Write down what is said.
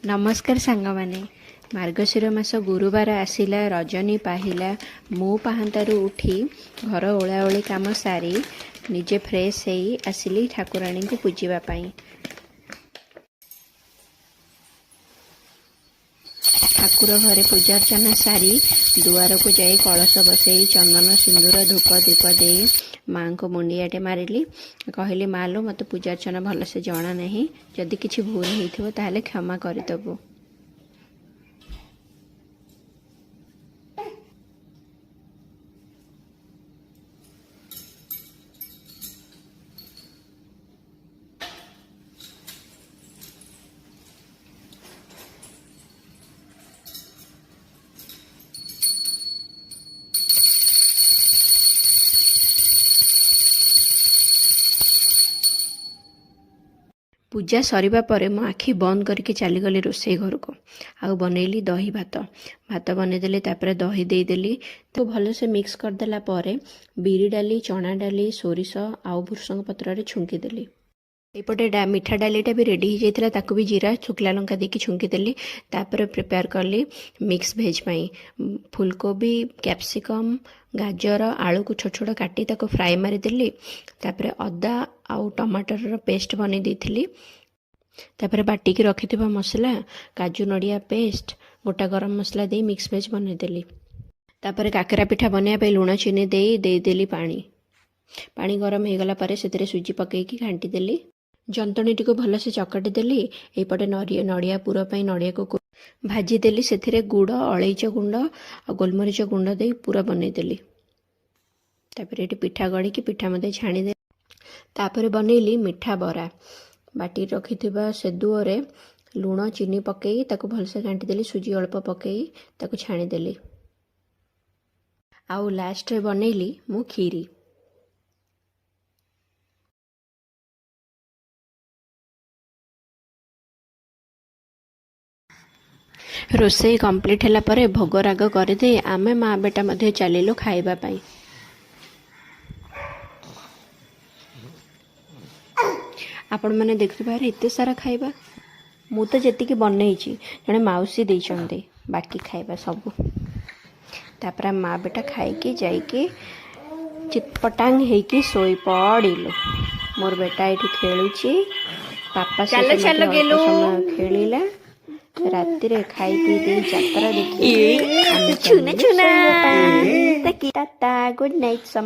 नमस्कार सांगमाने मार्गशीर मास गुरुवार आसिला रजनी पाहिला मु पाहांतारू उठी घर ओलाओली काम सारी निजे फ्रेश हेई आसिली ठाकुराणी को पूजिबा पाई। ठाकुर घरे पूजार्चना सारी दुआर को जाई कलश बसई चंदन सिंदूर धूप दीप दे माँ को मुंडियाटे मारिली कहली माँ लो मत पूजार्चना भलसे जना नहीं जदि किछि भूल होइथिबो ताहले क्षमा करदबो। पूजा सरिबा परे मो आखि बंद करके चलीगली रोसई घर को आउ बनैली दही भात भात बनईदेली तापर दही देदेली तो भलसे मिक्स करदेला परे बिरी डाली चना डाली सोरिष आउ भृषंग पत्र छुंकी देली। एपटे मिठा डालीटा भी रेडी हो जाता ताकू भी जीरा शुखला लंका देकी छुंकी देली। तापर प्रिपेयर कली मिक्स भेज पाई फुलकोबी कैप्सिकम गाजर आलू को छोट छोट काटी ताको फ्राए मारिदेली। तापर अदा आउ टमाटर पेस्ट बनी देइथिली। तापर बाटिकी रखिथिबा मसला काजू नड़िया पेस्ट गोटा गरम मसला दे मिक्स भेज बनईदेली। तापर काकरा पिठा बनैया पे लुण चीनी देदेली पानी पानी गरम हो गला परे सेतिरे सुजी पकेकी घांटी देली। जंतणी को भलसे चकटी देली। एपटे नड़िया पुर नड़िया को भाजी देली सेथिरे गुड़ अलैच गुंड और गोलमरीच गुंड दे पूरा बनईदेली। तापर ये पिठा गढ़ी की पिठा मध्य छाणी दे। तापर बनैली मिठा बरा बाटी रखिथिबा सेदुओरे लुण चीनी पकई ताको भलसे घांटी देली सुजी अल्प पकई ताको छाणी देली। आउ लास्ट रे बनैली मु खीरी। रोसई कंप्लीट होला परे भोग राग करदे आमे माँ बेटा मध्य चलिलु खाइबा पाई। आपण मैंने देखिबार एते सारा खाइबा मु तो जेतिकी बनईची जने माउसी देइचंदे बाकी खाइबा सब। तापर माँ बेटा खाइकी जाइकी चितपटांग हेकी सोई पड़िलु। मोर बेटा एठी खेलुची पापा चलो चलो गेलु खेलिला राति रे खाई पी दे यात्रा देखी छुना छुना टाटा गुड नाइट।